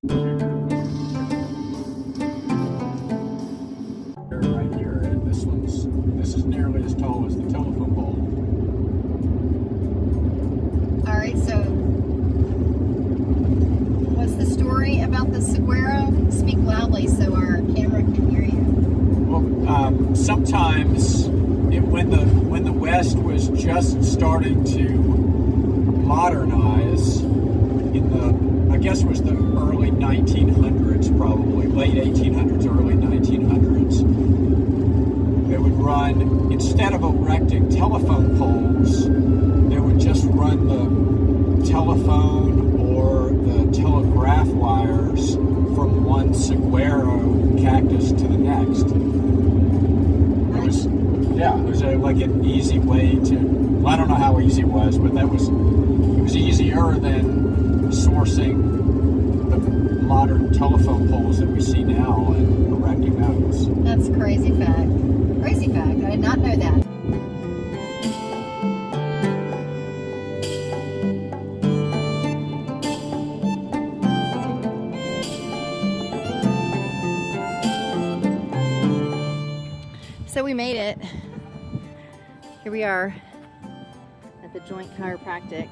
Right here, and this is nearly as tall as the telephone pole. All right, so what's the story about the saguaro? Speak loudly so our camera can hear you. Well, sometimes when the West was just starting to modernize I guess it was the early 1900s, probably late 1800s, early 1900s. They would run, instead of erecting telephone poles, they would just run the telephone or the telegraph wires from one saguaro cactus to the next. It was like an easy way to, well, I don't know how easy it was, but it was easier than sourcing the modern telephone poles that we see now and erecting those. That's crazy fact. Crazy fact. I did not know that. So we made it. Here we are at the Joint Chiropractic.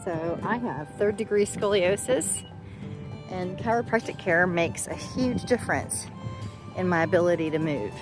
So I have 3rd degree scoliosis, and chiropractic care makes a huge difference in my ability to move.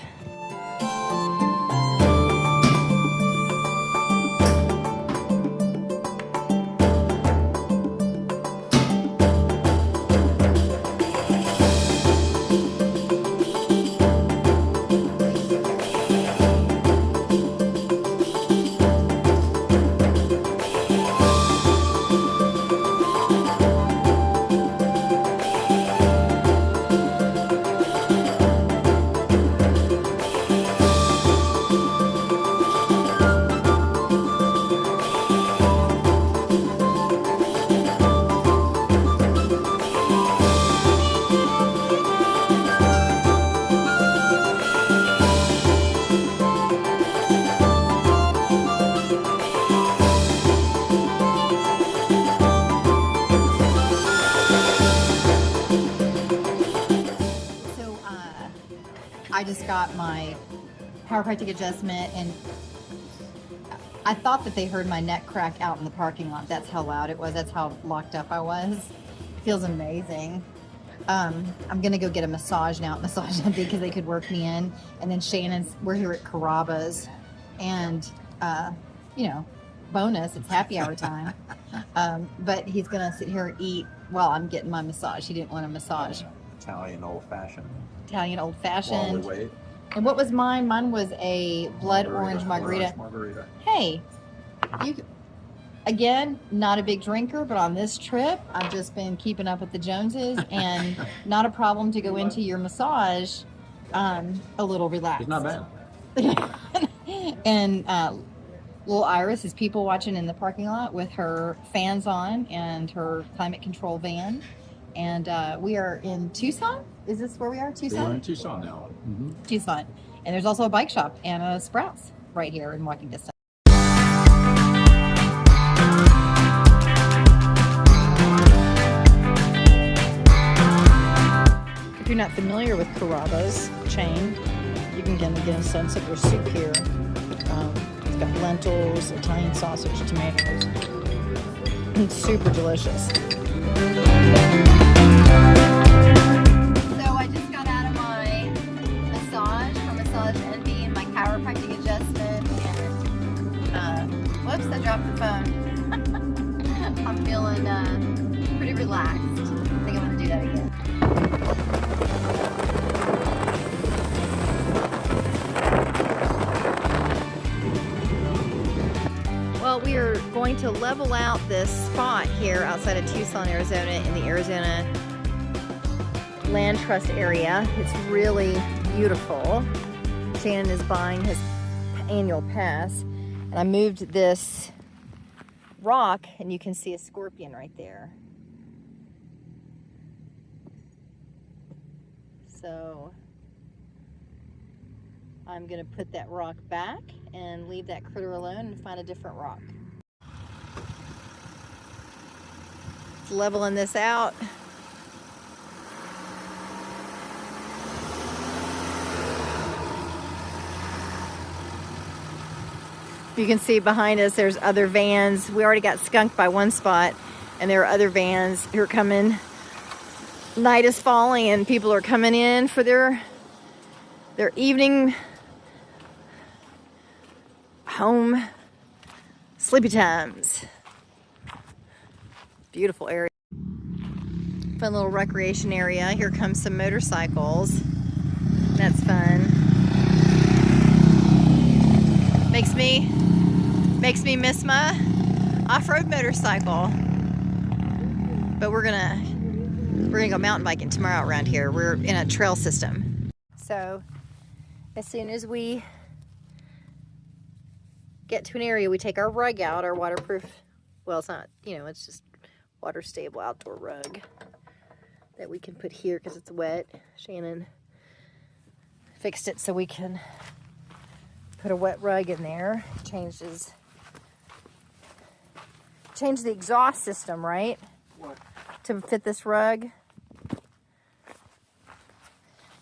I just got my chiropractic adjustment, and I thought that they heard my neck crack out in the parking lot. That's how loud it was. That's how locked up I was. It feels amazing. I'm gonna go get a massage now at Massage Envy because they could work me in. And then we're here at Carrabba's, and you know, bonus, it's happy hour time. But he's gonna sit here and eat while I'm getting my massage. He didn't want a massage. Italian old-fashioned. Italian old-fashioned. Weight. And what was mine? Mine was a blood orange margarita. Hey, again, not a big drinker, but on this trip, I've just been keeping up with the Joneses, and not a problem to go into your massage a little relaxed. It's not bad. And little Iris is people watching in the parking lot with her fans on and her climate control van. And we are in Tucson. Is this where we are? Tucson? We're in Tucson now. Mm-hmm. Tucson. And there's also a bike shop and a Sprouts right here in walking distance. If you're not familiar with Carrabba's chain, you can get a sense of their soup here. It's got lentils, Italian sausage, tomatoes. It's super delicious. So I just got out of my massage from Massage Envy and my chiropractic adjustment, and whoops, I dropped the phone. I'm feeling pretty relaxed. I think I'm gonna do that again. Well, we are going to level out this spot here outside of Tucson, Arizona, in the Arizona Land Trust area. It's really beautiful. Shannon is buying his annual pass, and I moved this rock, and you can see a scorpion right there. So I'm gonna put that rock back and leave that critter alone and find a different rock. Just leveling this out. You can see behind us there's other vans. We already got skunked by one spot, and there are other vans who are coming. Night is falling and people are coming in for their evening home sleepy times. Beautiful area. Fun little recreation area. Here comes some motorcycles. That's fun. Makes me miss my off-road motorcycle. But we're gonna go mountain biking tomorrow around here. We're in a trail system. So as soon as we get to an area, we take our rug out, our waterproof, well, it's not, you know, it's just water stable outdoor rug that we can put here because it's wet. Shannon fixed it so we can put a wet rug in there. Changed the exhaust system, right? What? To fit this rug.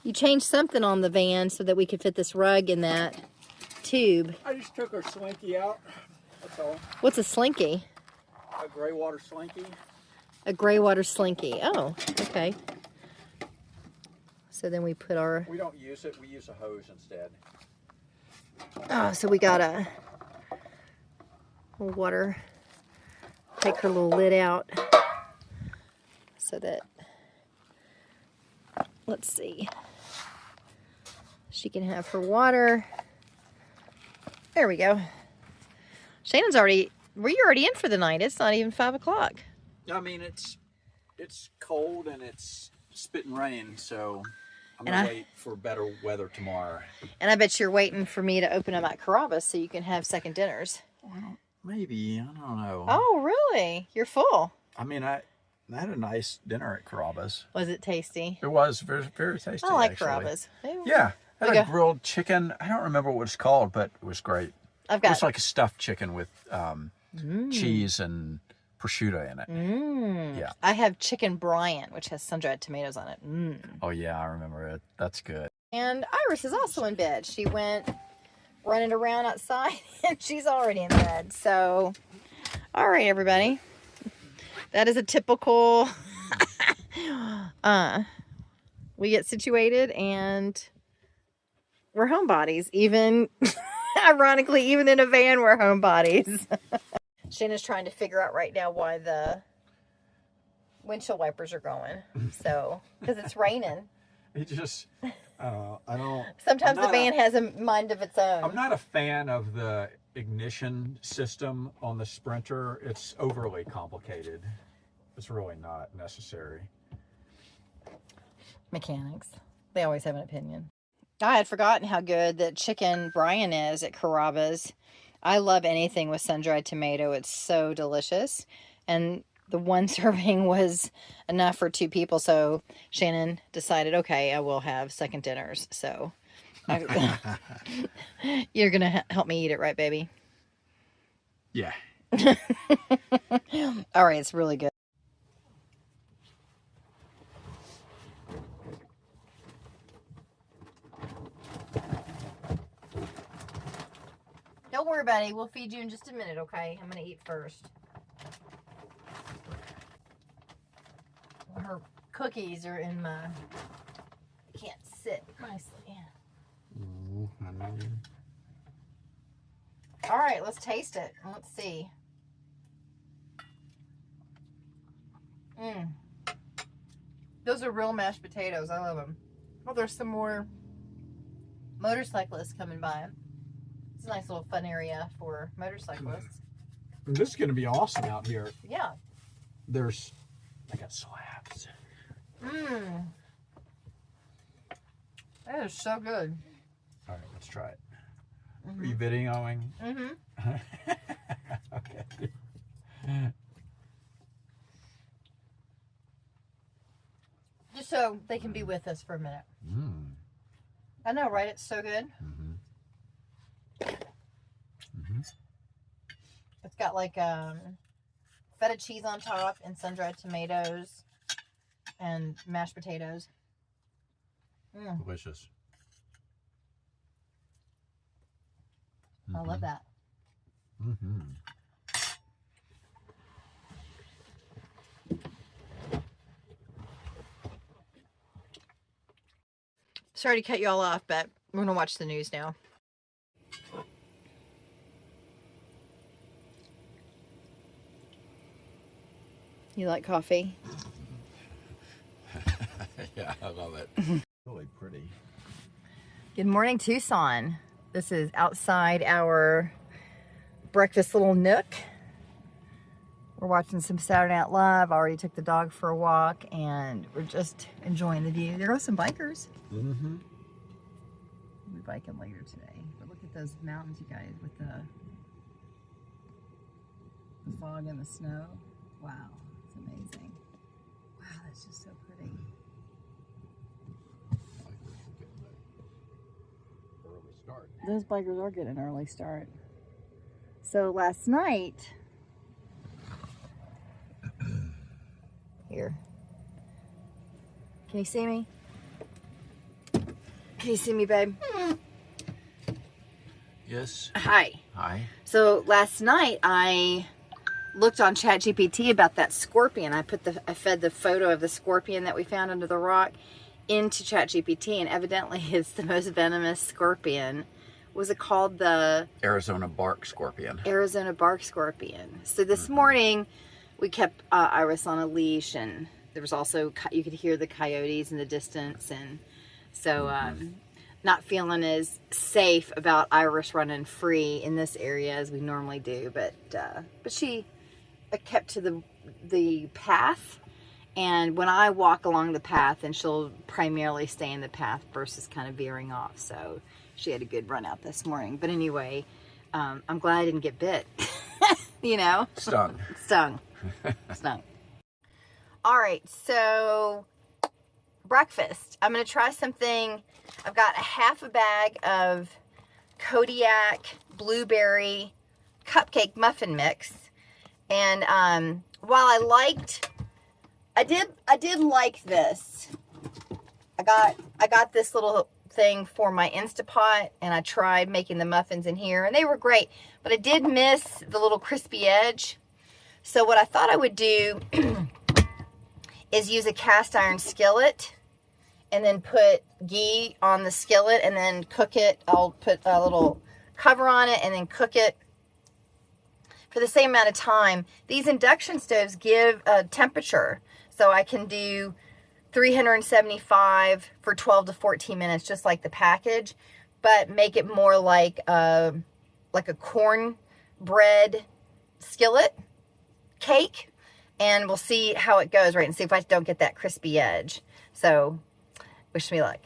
You changed something on the van so that we could fit this rug in that tube. I just took our slinky out. That's all. What's a slinky? A gray water slinky. A gray water slinky. Oh, okay. So then we put our... We don't use it. We use a hose instead. Oh, so we got a little water. Take her little lid out so that, let's see, she can have her water. There we go. Shannon's already, were you already in for the night? It's not even 5 o'clock. I mean, it's cold and it's spitting rain, so I'm And gonna wait for better weather tomorrow. And I bet you're waiting for me to open up at Carrabba's so you can have second dinners. Well, maybe, I don't know. Oh, really? You're full. I mean, I had a nice dinner at Carrabba's. Was it tasty? It was very, very tasty. I like actually. Carrabba's. Yeah, I had Okay. a grilled chicken. I don't remember what it's called, but it was great. I've It got... was like a stuffed chicken with cheese and prosciutto in it. Yeah. I have chicken Bryant, which has sun-dried tomatoes on it. Oh yeah, I remember it. That's good. And Iris is also in bed. She went running around outside and she's already in bed. So, all right, everybody. That is a typical, we get situated and we're homebodies. Even, ironically, even in a van, we're homebodies. Shannon's trying to figure out right now why the windshield wipers are going. So, because it's raining. It just, I don't. Sometimes the van has a mind of its own. I'm not a fan of the ignition system on the Sprinter. It's overly complicated. It's really not necessary. Mechanics. They always have an opinion. I had forgotten how good that chicken Brian is at Carrabba's. I love anything with sun-dried tomato. It's so delicious. And the one serving was enough for 2 people. So Shannon decided, okay, I will have second dinners. So you're going to help me eat it, right, baby? Yeah. All right, it's really good. Don't worry about it. We'll feed you in just a minute, okay? I'm going to eat first. Her cookies are in my... Can't sit nicely. Ooh, I know. All right, let's taste it. Let's see. Those are real mashed potatoes. I love them. Oh, there's some more motorcyclists coming by. It's a nice little fun area for motorcyclists. This is going to be awesome out here. Yeah. I got slabs. That is so good. All right, let's try it. Are you videoing? Okay. Just so they can be with us for a minute. I know, right? It's so good. It's got like feta cheese on top and sun-dried tomatoes and mashed potatoes. Delicious. I love that. Mm-hmm. Sorry to cut you all off, but we're gonna watch the news now. You like coffee? Yeah, I love it. Really pretty. Good morning, Tucson. This is outside our breakfast little nook. We're watching some Saturday Night Live. I already took the dog for a walk, and we're just enjoying the view. There go some bikers. Mm-hmm. We'll be biking later today. But look at those mountains, you guys, with the fog and the snow. Wow, it's amazing. Wow, that's just so pretty. Early start. Those bikers are getting an early start. So last night, here, can you see me? Can you see me, babe? Yes. Hi. Hi. So last night I looked on ChatGPT about that scorpion. I fed the photo of the scorpion that we found under the rock into ChatGPT, and evidently it's the most venomous scorpion. Was it called the Arizona bark scorpion? Arizona bark scorpion. So this morning we kept Iris on a leash, and there was also, you could hear the coyotes in the distance, and so not feeling as safe about Iris running free in this area as we normally do, but she kept to the path, and when I walk along the path, then she'll primarily stay in the path versus kind of veering off. So she had a good run out this morning. But anyway, I'm glad I didn't get bit. You know? Stung. Stung. All right, so breakfast. I'm going to try something. I've got a half a bag of Kodiak blueberry cupcake muffin mix. And while I did like this, I got this little thing for my Instapot, and I tried making the muffins in here, and they were great, but I did miss the little crispy edge. So what I thought I would do is use a cast iron skillet and then put ghee on the skillet and then cook it. I'll put a little cover on it and then cook it for the same amount of time. These induction stoves give a temperature, so I can do 375 for 12 to 14 minutes, just like the package, but make it more like a cornbread skillet cake, and we'll see how it goes, right? And see if I don't get that crispy edge. So, wish me luck.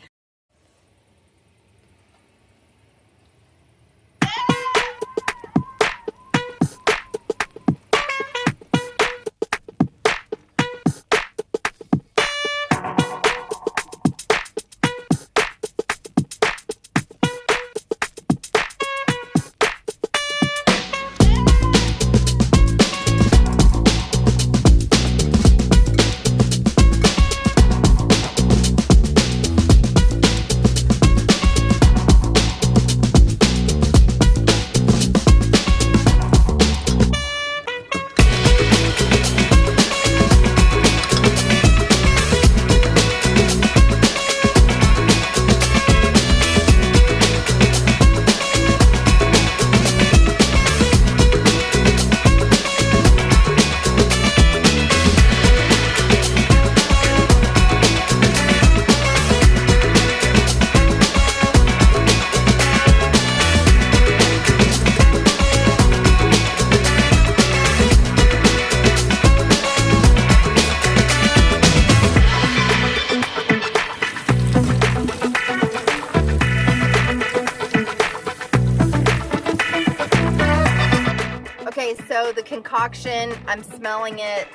So the concoction, I'm smelling it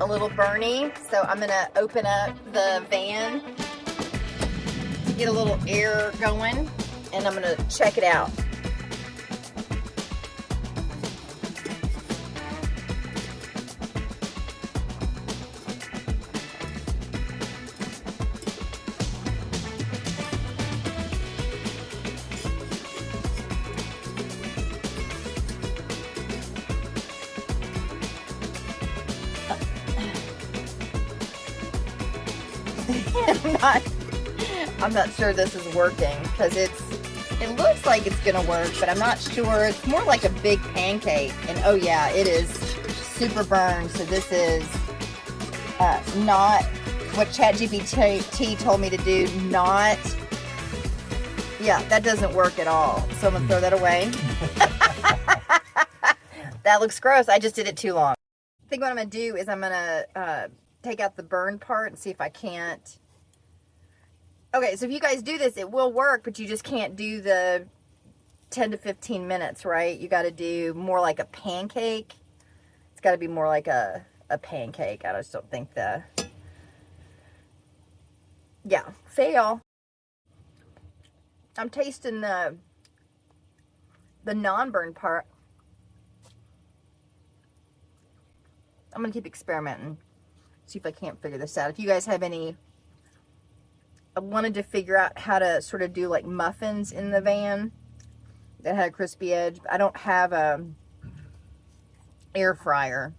a little burny, so I'm gonna open up the van to get a little air going, and I'm gonna check it out. I'm not sure this is working because it looks like it's gonna work, but I'm not sure. It's more like a big pancake, and oh yeah, it is super burned. So this is not what ChatGPT told me to do. Not, yeah, that doesn't work at all. So I'm gonna throw that away. That looks gross. I just did it too long. I think what I'm gonna do is I'm gonna take out the burn part and see if I can't. Okay, so if you guys do this, it will work, but you just can't do the 10 to 15 minutes, right? You got to do more like a pancake. It's got to be more like a pancake. I just don't think yeah, fail. I'm tasting the non-burn part. I'm going to keep experimenting. See if I can't figure this out. If you guys have any... I wanted to figure out how to sort of do like muffins in the van that had a crispy edge. I don't have a air fryer.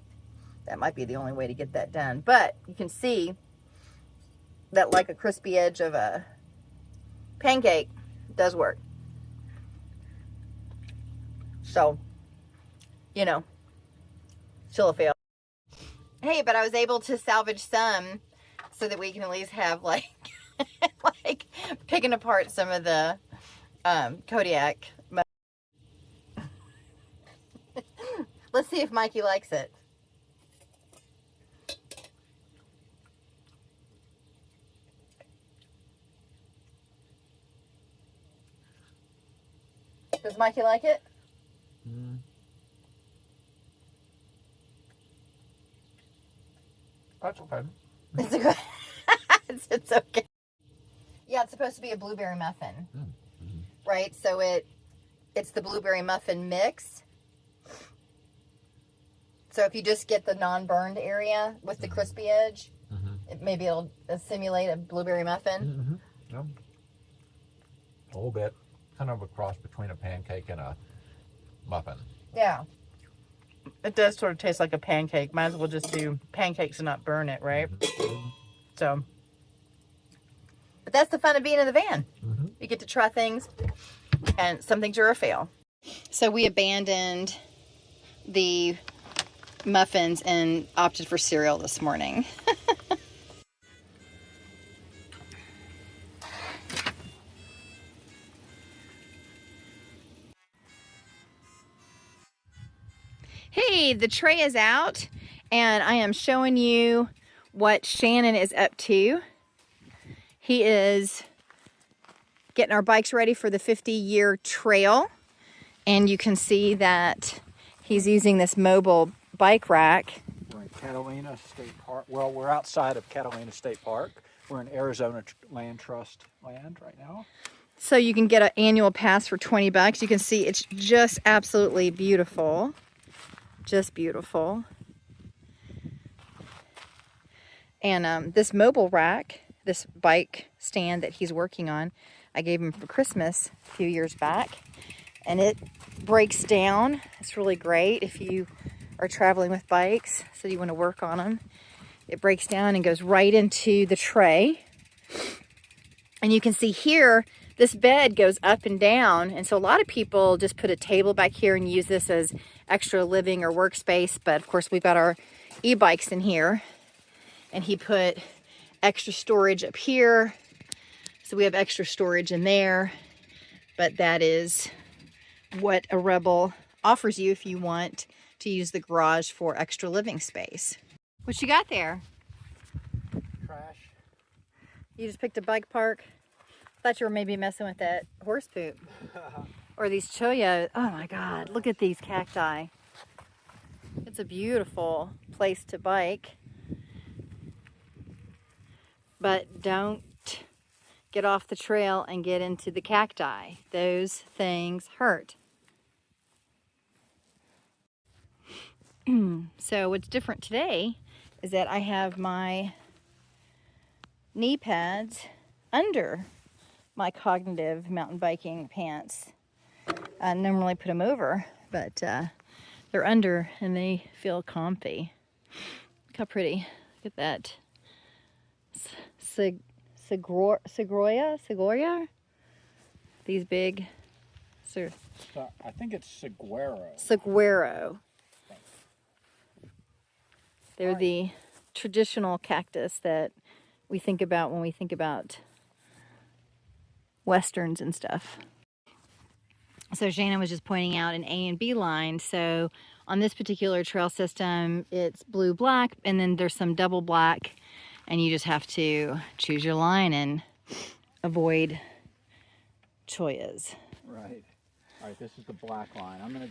That might be the only way to get that done. But you can see that like a crispy edge of a pancake does work. So, you know, still a fail. Hey, but I was able to salvage some so that we can at least have like like picking apart some of the Kodiak. Let's see if Mikey likes it. Does Mikey like it? That's okay. It's okay. It's okay. Yeah, it's supposed to be a blueberry muffin, right? So it's the blueberry muffin mix. So if you just get the non-burned area with the crispy edge, maybe it'll simulate a blueberry muffin. Yeah. A little bit, kind of a cross between a pancake and a muffin. Yeah. It does sort of taste like a pancake. Might as well just do pancakes and not burn it, right? So... But that's the fun of being in the van. You get to try things, and some things are a fail. So we abandoned the muffins and opted for cereal this morning. Hey, the tray is out, and I am showing you what Shannon is up to. He is getting our bikes ready for the 50-year trail. And you can see that he's using this mobile bike rack. We're in Catalina State Park. Well, we're outside of Catalina State Park. We're in Arizona Land Trust land right now. So you can get an annual pass for 20 bucks. You can see it's just absolutely beautiful. Just beautiful. And this mobile rack, this bike stand that he's working on, I gave him for Christmas a few years back, and it breaks down. It's really great if you are traveling with bikes, so you want to work on them. It breaks down and goes right into the tray. And you can see here, this bed goes up and down, and so a lot of people just put a table back here and use this as extra living or workspace, but of course we've got our e-bikes in here, and he put extra storage up here, so we have extra storage in there. But that is what a Rebel offers you if you want to use the garage for extra living space. What you got there? Trash. You just picked a bike park? Thought you were maybe messing with that horse poop. Or these cholla. Oh my God, look at these cacti. It's a beautiful place to bike. But don't get off the trail and get into the cacti. Those things hurt. So what's different today is that I have my knee pads under my cognitive mountain biking pants. I normally put them over, but they're under and they feel comfy. Look how pretty. Look at that. Segoia? These big, I think it's saguaro. saguaro. They're the traditional cactus that we think about when we think about westerns and stuff. So Shannon was just pointing out an A and B line. So on this particular trail system, it's blue, black, and then there's some double black, and you just have to choose your line and avoid choyas. Right. All right, this is the black line. I'm gonna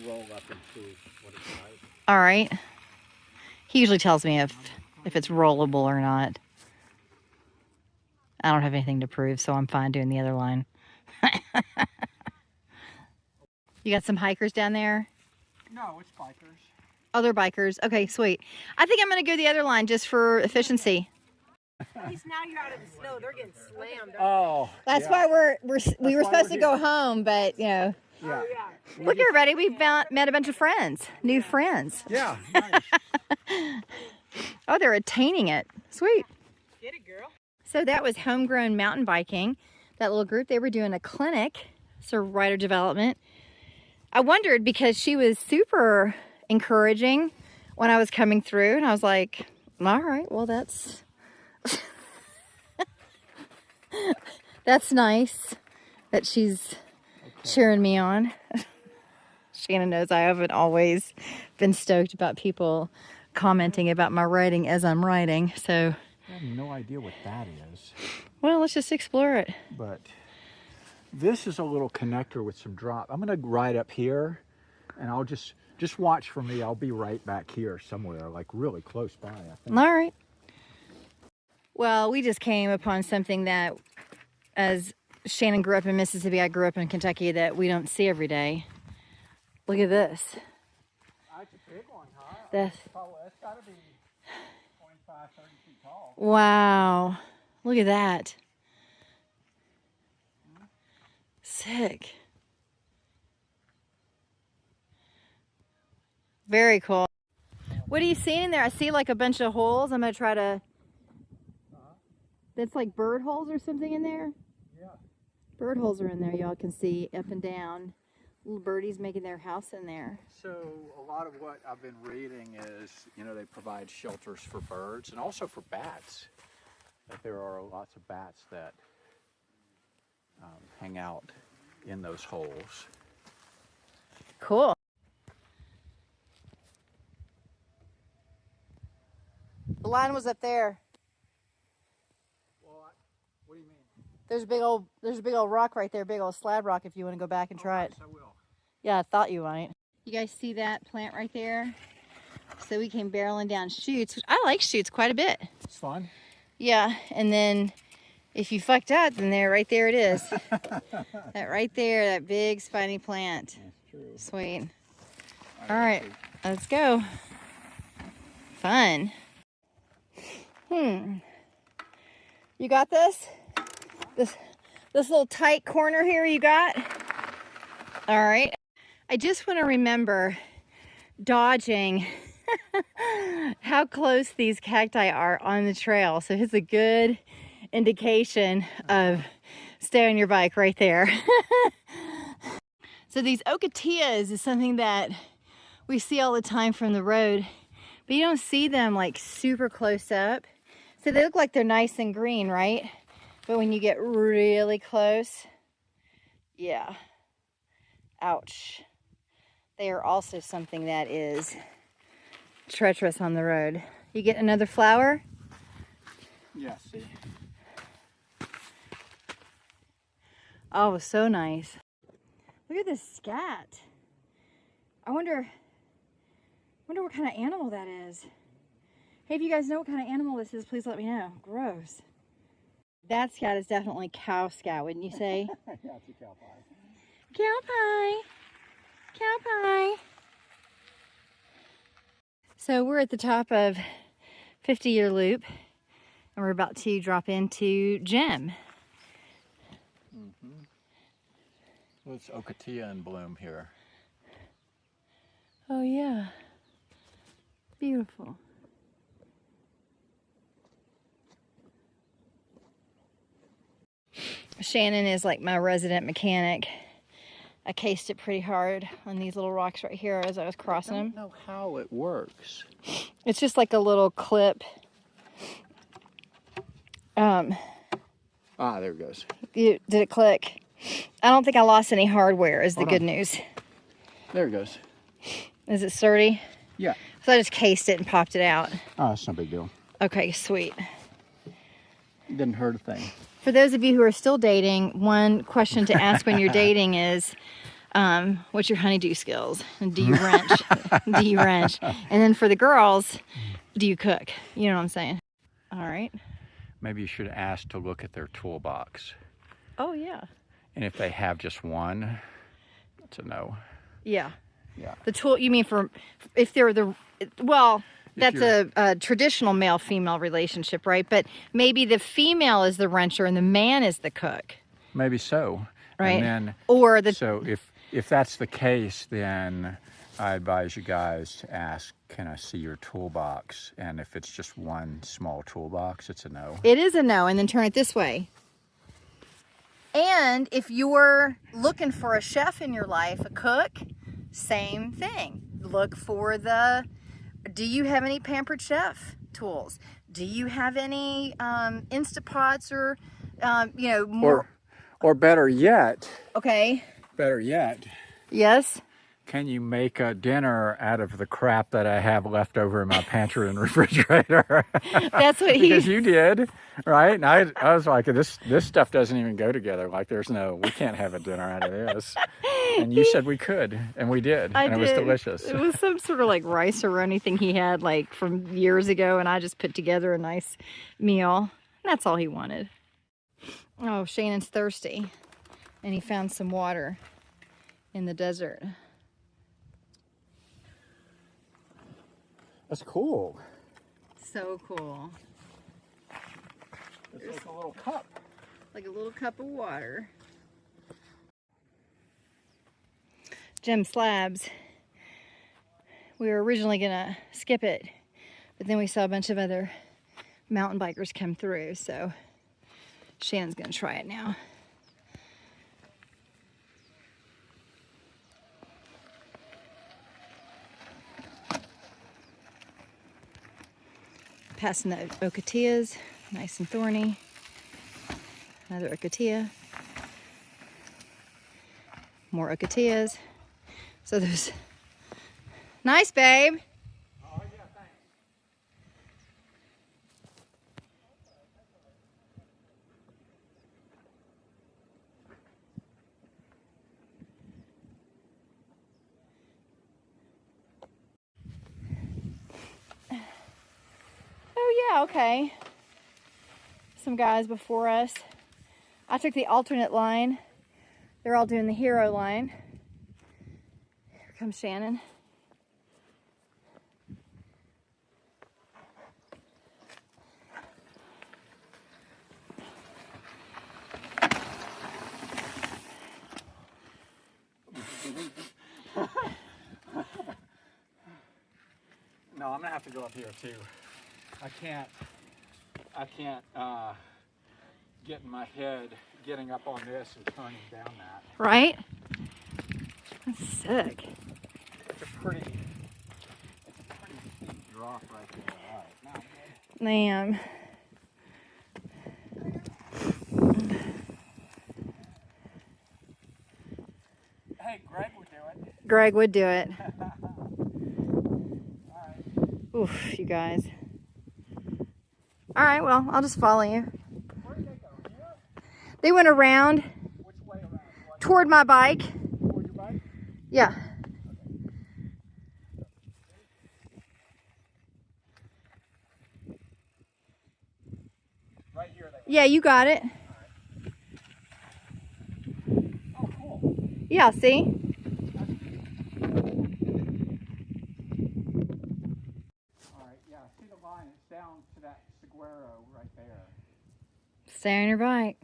roll up and see what it's like. All right. He usually tells me if it's rollable or not. I don't have anything to prove, so I'm fine doing the other line. You got some hikers down there? No, it's bikers. Oh, they're bikers. Okay, sweet. I think I'm going to go the other line just for efficiency. At least now you're out of the snow. They're getting slammed. Oh. That's why we were supposed to go home, but, you know. Yeah. Look, everybody, we've met a bunch of friends, new friends. Yeah. Nice. Oh, they're attaining it. Sweet. Get it, girl. So that was homegrown mountain biking. That little group, they were doing a clinic, so rider development. I wondered because she was super encouraging when I was coming through, and I was like, all right, well, that's that's nice that she's cheering me on. Shannon knows I haven't always been stoked about people commenting about my writing as I'm writing, so. I have no idea what that is. Well, let's just explore it. But this is a little connector with some drop. I'm gonna ride up here, and I'll just watch for me. I'll be right back here somewhere, like really close by, I think. All right. Well, we just came upon something that, as Shannon grew up in Mississippi, I grew up in Kentucky, that we don't see every day. Look at this. That's a big one, huh? That's gotta be 25, 30 feet tall. wow. Look at that. Sick. Very cool. What are you seeing in there? I see like a bunch of holes. I'm going to try to... That's like bird holes or something in there? Yeah. Bird holes are in there. Y'all can see up and down. Little birdies making their house in there. So a lot of what I've been reading is, you know, they provide shelters for birds and also for bats. That there are lots of bats that hang out in those holes. Cool. The line was up there. Well, what do you mean? There's a big old rock right there, big old slab rock if you want to go back and try it. Yes, I will. Yeah, I thought you might. You guys see that plant right there? So we came barreling down chutes, which I like chutes quite a bit. It's fun. Yeah, and then if you fucked up, then right there it is. That right there, that big spiny plant. That's true. Sweet. All right, let's go. Fun. You got this? This little tight corner here you got? All right. I just want to remember dodging how close these cacti are on the trail. So it's a good indication of stay on your bike right there. So these ocotillas is something that we see all the time from the road, but you don't see them like super close up. So they look like they're nice and green, right? But when you get really close, yeah, ouch. They are also something that is treacherous on the road. You get another flower? Yeah, see. Oh, so nice. Look at this scat. I wonder what kind of animal that is. Hey, if you guys know what kind of animal this is, please let me know. Gross. That scat is definitely cow scat, wouldn't you say? Yeah, it's a cow pie. Cow pie. Cow pie. So we're at the top of 50-year loop, and we're about to drop into Gem. Well, it's Ocatilla in bloom here. Oh yeah, beautiful. Shannon is like my resident mechanic. I cased it pretty hard on these little rocks right here as I was crossing them. I don't know how it works. It's just like a little clip. There it goes. Did it click? I don't think I lost any hardware is the Hold good on. news. There it goes. Is it sturdy? Yeah. So I just cased it and popped it out. Oh, it's no big deal. Okay, sweet. Didn't hurt a thing. For those of you who are still dating, one question to ask when you're dating is, what's your honeydew skills? And do you wrench? Do you wrench? And then for the girls, do you cook? You know what I'm saying? All right. Maybe you should ask to look at their toolbox. Oh, yeah. And if they have just one, it's a no. Yeah. Yeah. The tool, you mean for, if they're the, well, that's you're- a traditional male-female relationship, right? But maybe the female is the wrencher and the man is the cook, Maybe so. right? And then, Or the, so if that's the case, then I advise you guys to ask, can I see your toolbox? And if it's just one small toolbox, it's a no. it is a no, and then turn it this way. And if you're looking for a chef in your life, a cook, same thing. Look for the, do you have any Pampered Chef tools? Do you have any Instapots or, you know, more? Or better yet, Okay. Yes. can you make a dinner out of the crap that I have left over in my pantry and refrigerator? That's what Because he, you did, right? And I was like, this stuff doesn't even go together. Like, we can't have a dinner out of this. And you said we could, and we did, and it was delicious. It was some sort of like rice-a-roni thing he had like from years ago, and I just put together a nice meal. And that's all he wanted. Oh, Shannon's thirsty, and he found some water in the desert. That's cool. So cool. It's like a little cup. Like a little cup of water. Gem slabs. We were originally gonna skip it, but then we saw a bunch of other mountain bikers come through, so Shannon's gonna try it now. Passing the ocotillas, nice and thorny. Another ocotillo. More ocotillas. So there's, nice, babe. Oh, yeah, thanks. Oh yeah, okay. Some guys before us. I took the alternate line. They're all doing the hero line. Here comes Shannon. No, I'm gonna have to go up here too. I can't get in my head getting up on this and turning down that. Right? That's sick. It's a pretty steep drop right there. All right, now Damn. hey, Greg would do it. Greg would do it. Oof, you guys. All right, well, I'll just follow you. Where did they go? Here? They went around Which way around? toward my bike. Toward your bike? Yeah. Right here they Yeah, you got it. Oh, cool. Yeah, see? All right, yeah, see the line. It's down to that saguaro right there. Stay on your bike.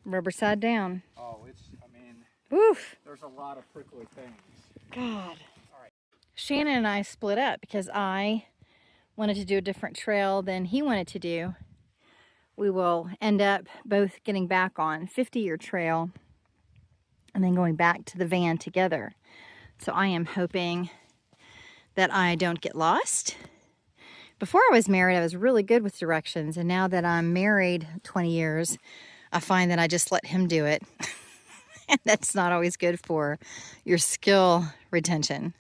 Rubber side down. Oh, I mean, Oof. there's a lot of prickly things. God. Shannon and I split up because I wanted to do a different trail than he wanted to do. we will end up both getting back on 50-year trail and then going back to the van together. So I am hoping that I don't get lost. Before I was married, I was really good with directions, and now that I'm married 20 years, I find that I just let him do it. And that's not always good for your skill retention.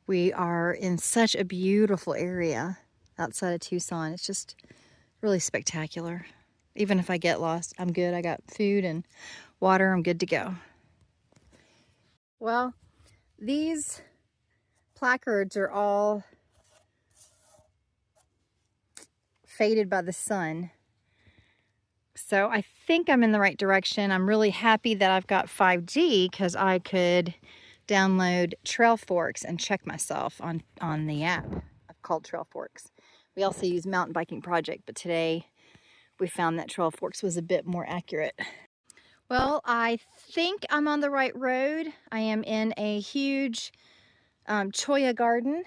We are in such a beautiful area outside of Tucson. It's just really spectacular. Even if I get lost, I'm good. I got food and water. I'm good to go. Well, these placards are all faded by the sun. So I think I'm in the right direction. I'm really happy that I've got 5G because I could download Trail Forks and check myself on the app. I've called Trail Forks. We also use Mountain Biking Project, but today we found that Trail Forks was a bit more accurate. Well, I think I'm on the right road. I am in a huge cholla garden.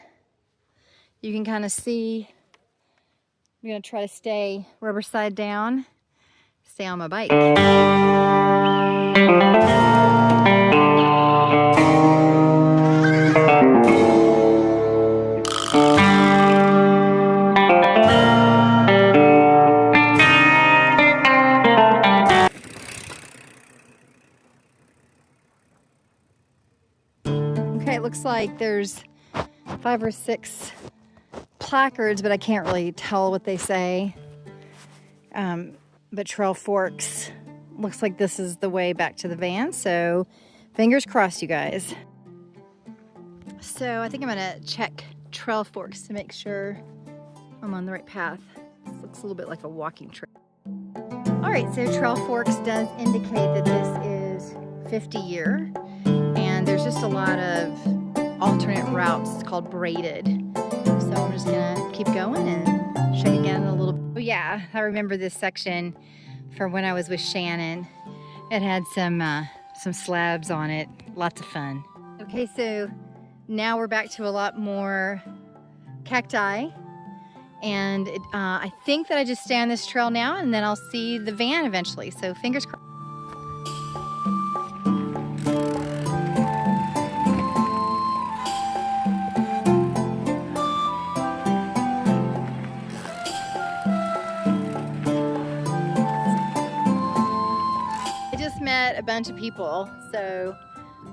You can kind of see. I'm gonna try to stay rubber side down, stay on my bike. Okay, it looks like there's 5 or 6 placards, but I can't really tell what they say. But Trail Forks looks like this is the way back to the van, so fingers crossed, you guys. So I think I'm gonna check Trail Forks to make sure I'm on the right path. This looks a little bit like a walking trail. All right, so Trail Forks does indicate that this is 50-year, and there's just a lot of alternate routes. It's called braided. So I'm just gonna keep going and check again a little bit. Oh yeah, I remember this section from when I was with Shannon. It had some slabs on it, lots of fun. Okay, so now we're back to a lot more cacti. And I think that I just stay on this trail now and then I'll see the van eventually. So fingers crossed. I just met a bunch of people, so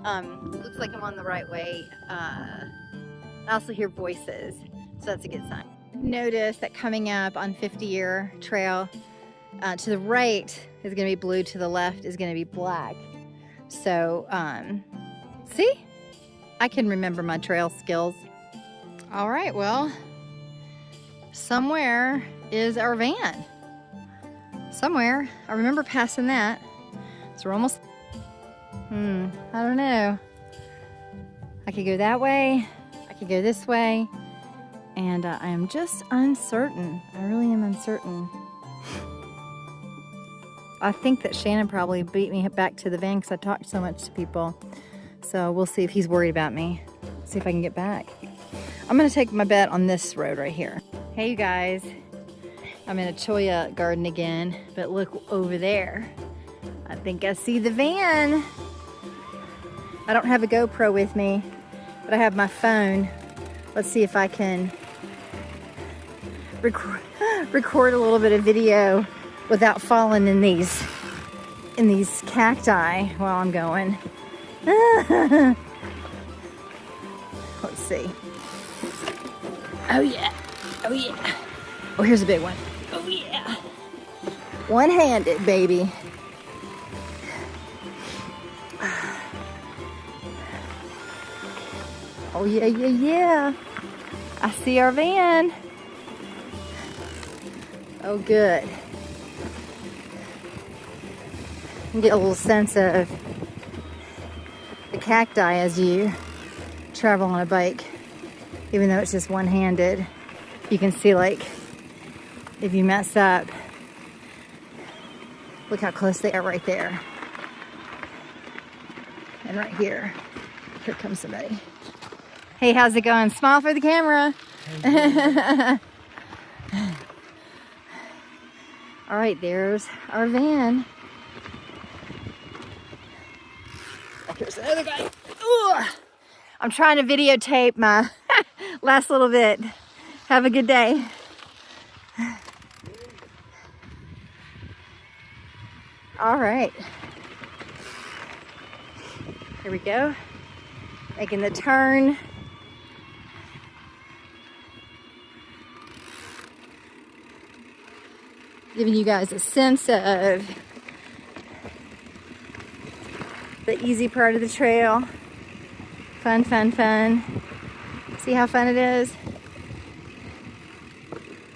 looks like I'm on the right way. I also hear voices, so that's a good sign. Notice that coming up on 50-year trail, to the right is going to be blue, to the left is going to be black. So, see? I can remember my trail skills. All right, well, somewhere is our van. Somewhere. I remember passing that. So we're almost... I don't know. I could go that way. I could go this way. And I am just uncertain. I really am uncertain. I think that Shannon probably beat me back to the van because I talked so much to people. So we'll see if he's worried about me. See if I can get back. I'm gonna take my bet on this road right here. Hey you guys, I'm in a cholla garden again, but look over there. I think I see the van. I don't have a GoPro with me, but I have my phone. Let's see if I can record a little bit of video without falling in these cacti while I'm going. Let's see. Oh yeah, oh yeah. Oh, here's a big one. Oh yeah. One-handed, baby. Oh yeah, yeah, yeah. I see our van. Oh, good. You can get a little sense of the cacti as you travel on a bike. Even though it's just one-handed, you can see, like, if you mess up, look how close they are right there. And right here. Here comes somebody. Hey, how's it going? Smile for the camera. All right, there's our van. Here's another guy. Ooh. I'm trying to videotape my last little bit. Have a good day. All right. Here we go. Making the turn. Giving you guys a sense of the easy part of the trail. Fun, fun, fun. See how fun it is?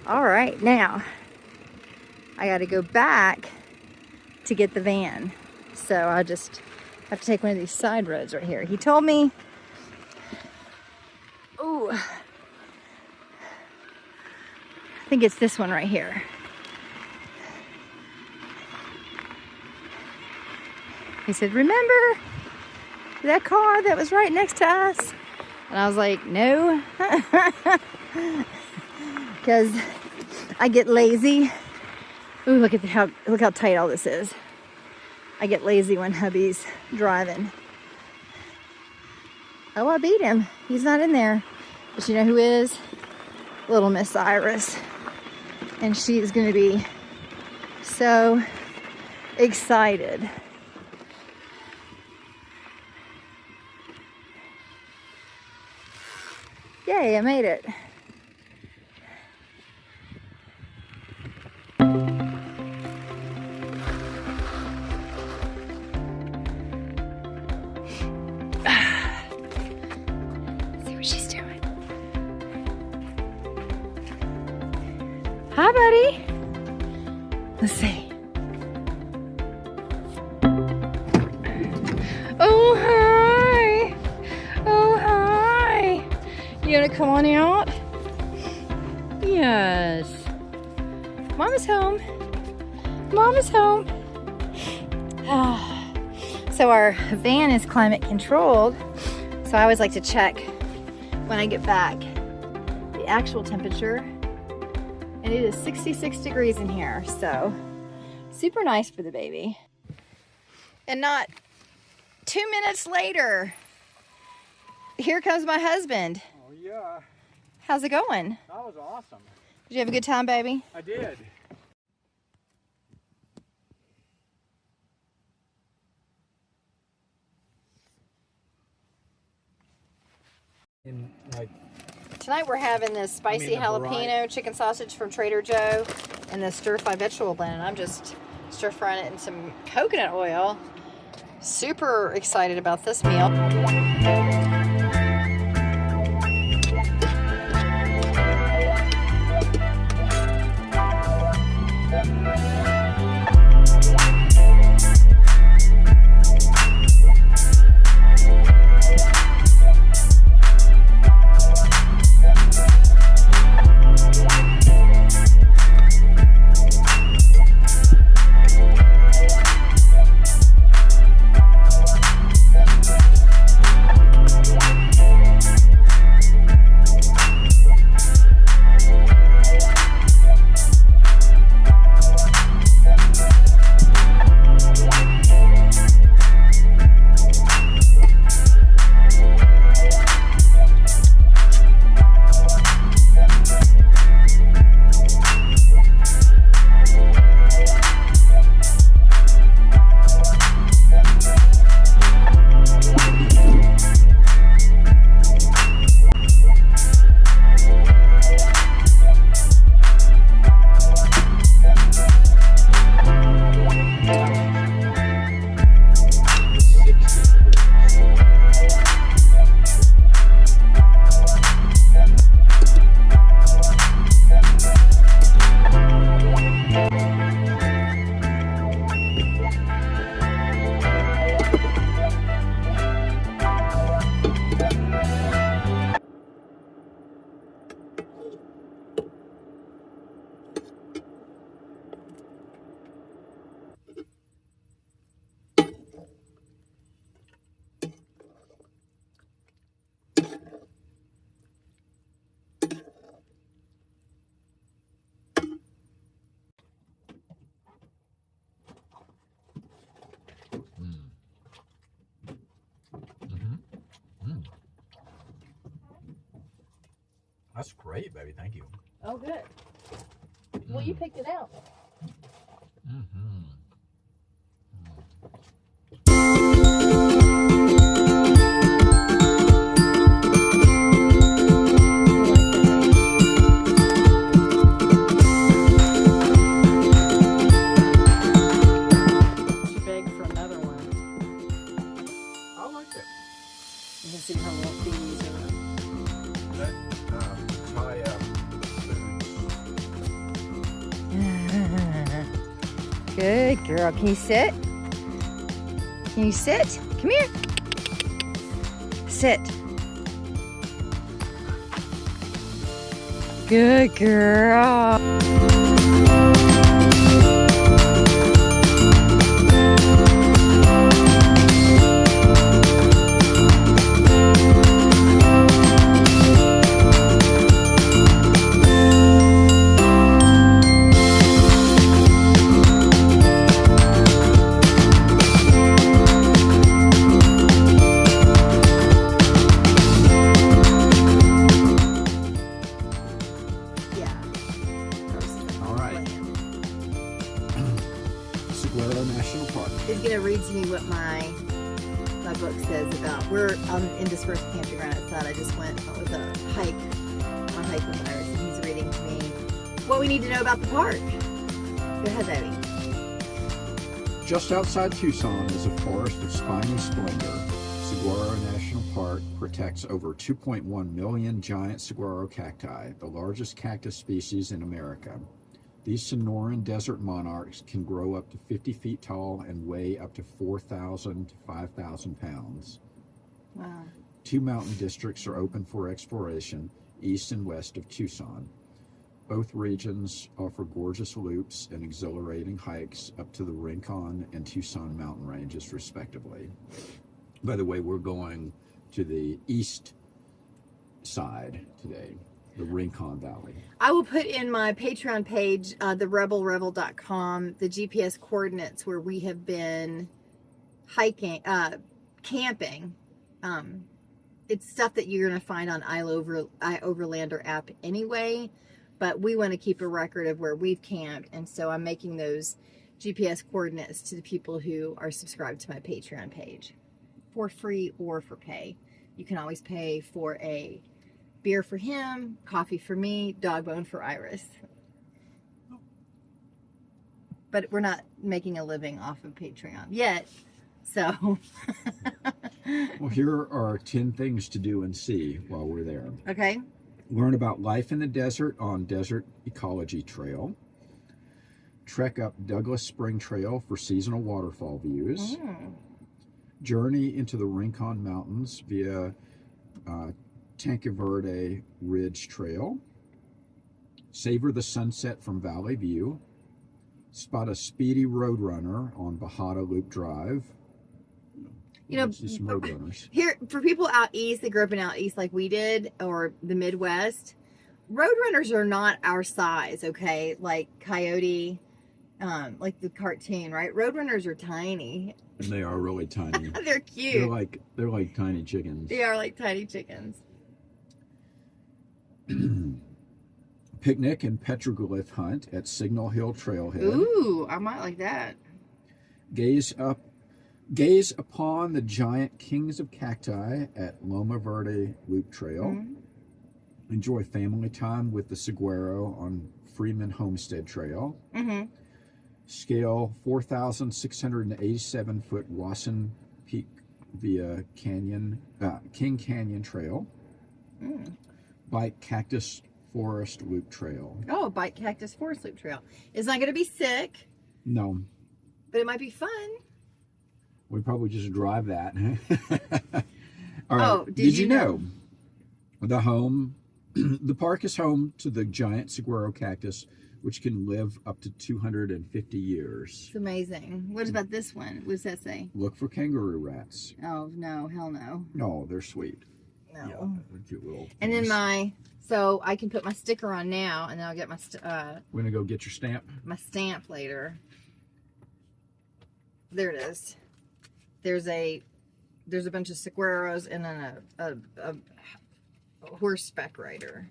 All right, now I got to go back to get the van. So I just have to take one of these side roads right here. He told me, ooh, I think it's this one right here. He said, remember that car that was right next to us? And I was like, no, because I get lazy. Ooh, look how tight all this is. I get lazy when hubby's driving. Oh, I beat him. He's not in there. But you know who is? Little Miss Iris. And she is going to be so excited. Yay, I made it. See what she's doing. Hi, buddy. Let's see. Oh, hi. Oh, hi. You gonna come on out? Yes. Mama's home. Mama's home. So our van is climate controlled. So I always like to check when I get back the actual temperature. And it is 66 degrees in here. So super nice for the baby. And not 2 minutes later, here comes my husband. Oh, yeah. How's it going? That was awesome. Did you have a good time, baby? I did. Tonight we're having this spicy jalapeno chicken sausage from Trader Joe and the stir-fry vegetable blend. And I'm just stir-frying it in some coconut oil. Super excited about this meal. That's great, baby. Thank you. Oh, good. Well, you picked it out. Mm-hmm. She begged for another one. I like it. You can see her little fees. That Thai Good girl. Can you sit? Can you sit? Come here. Sit. Good girl. National Park. Is gonna read to me what my book says about. We're on interspersed camping ground outside. I just went with a hike with Iris, and he's reading to me what we need to know about the park. Go ahead, baby. Just outside Tucson is a forest of spiny splendor. Saguaro National Park protects over 2.1 million giant saguaro cacti, the largest cactus species in America. These Sonoran desert monarchs can grow up to 50 feet tall and weigh up to 4,000 to 5,000 pounds. Wow. 2 mountain districts are open for exploration, east and west of Tucson. Both regions offer gorgeous loops and exhilarating hikes up to the Rincon and Tucson mountain ranges, respectively. By the way, we're going to the east side today, the Rincon Valley. I will put in my Patreon page, therebelrevel.com, the GPS coordinates where we have been hiking, camping. It's stuff that you're going to find on iOverlander app anyway, but we want to keep a record of where we've camped, and so I'm making those GPS coordinates to the people who are subscribed to my Patreon page for free or for pay. You can always pay for a beer for him, coffee for me, dog bone for Iris. But we're not making a living off of Patreon yet, so. Well, here are 10 things to do and see while we're there. Okay. Learn about life in the desert on Desert Ecology Trail. Trek up Douglas Spring Trail for seasonal waterfall views. Journey into the Rincon Mountains via Tanque Verde Ridge Trail. Savor the sunset from Valley View. Spot a speedy roadrunner on Bajada Loop Drive. You know, see some roadrunners. Here, for people out east that grew up in out east like we did, or the Midwest, roadrunners are not our size, okay? Like Coyote, like the cartoon, right? Roadrunners are tiny. And they are really tiny. They're cute. They're like tiny chickens. They are like tiny chickens. Picnic and petroglyph hunt at Signal Hill Trailhead. Ooh, I might like that. Gaze upon the giant kings of cacti at Loma Verde Loop Trail. Enjoy family time with the saguaro on Freeman Homestead Trail. Scale 4,687-foot Wasson Peak via King Canyon Trail. Bike Cactus Forest Loop Trail. Oh, Bike Cactus Forest Loop Trail. It's not going to be sick. No. But it might be fun. We probably just drive that. All right. Oh, did you know? The park is home to the giant saguaro cactus, which can live up to 250 years. It's amazing. What about this one? What does that say? Look for kangaroo rats. Oh, no. Hell no. No, they're sweet. No. Yeah, they're cute little things. And then so I can put my sticker on now, and then I'll get my we're gonna go get your stamp. My stamp later. There it is. There's a bunch of saguaros and then a horseback rider.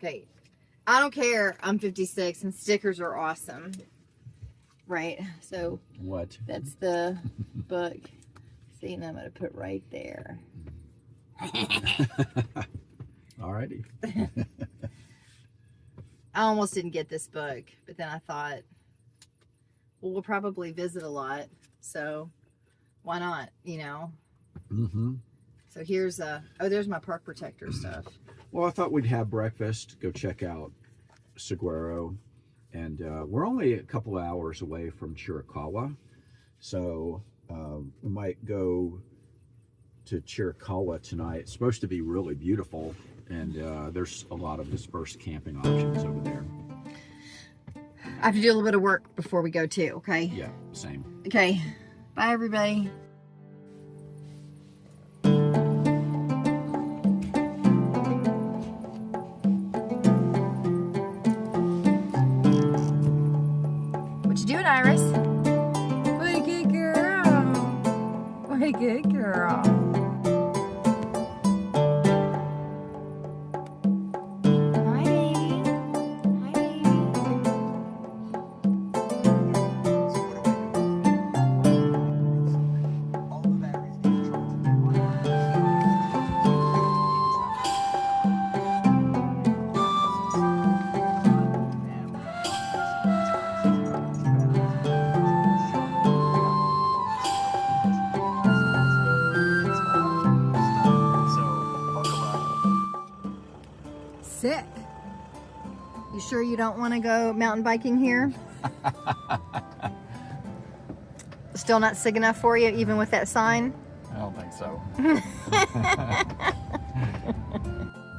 Okay. I don't care. I'm 56 and stickers are awesome. Right. So What? that's the book. See, and I'm going to put right there. Alrighty. I almost didn't get this book, but then I thought, well, we'll probably visit a lot. So why not, you know? Mm-hmm. So here's oh, there's my park protector stuff. Well, I thought we'd have breakfast, go check out Saguaro, and we're only a couple hours away from Chiricahua, so we might go to Chiricahua tonight. It's supposed to be really beautiful, and there's a lot of dispersed camping options over there. I have to do a little bit of work before we go too, okay? Yeah, same. Okay. Bye, everybody. What you doing, Iris? What a good girl. What a good girl. Hi, baby. Hi, baby. Sick. You sure you don't want to go mountain biking here? Still not sick enough for you, even with that sign? I don't think so.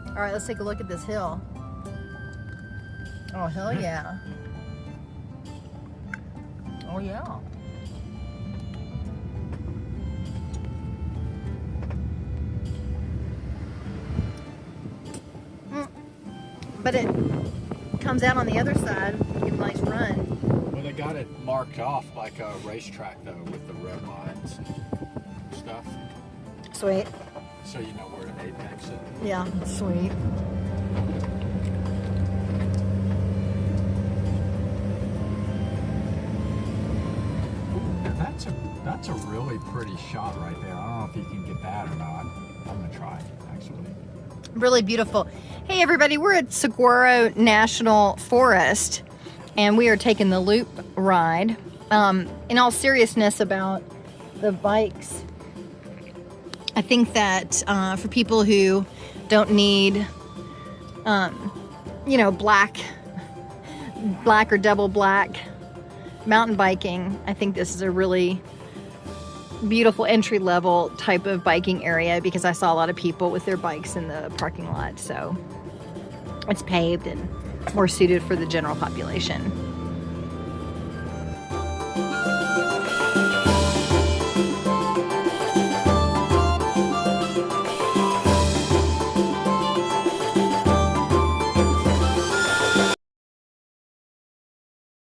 All right, let's take a look at this hill. Oh, hell yeah. Oh, yeah. But it comes out on the other side, give a nice run. Well, they got it marked off like a racetrack, though, with the red lines and stuff. Sweet. So you know where to apex it. Yeah, sweet. That's a really pretty shot right there. I don't know if you can get that or not. I'm gonna try, actually. Really beautiful. Hey everybody, we're at Saguaro National Forest and we are taking the loop ride. In all seriousness about the bikes, I think that for people who don't need, you know, black or double black mountain biking, I think this is a really beautiful entry-level type of biking area because I saw a lot of people with their bikes in the parking lot, so it's paved and more suited for the general population.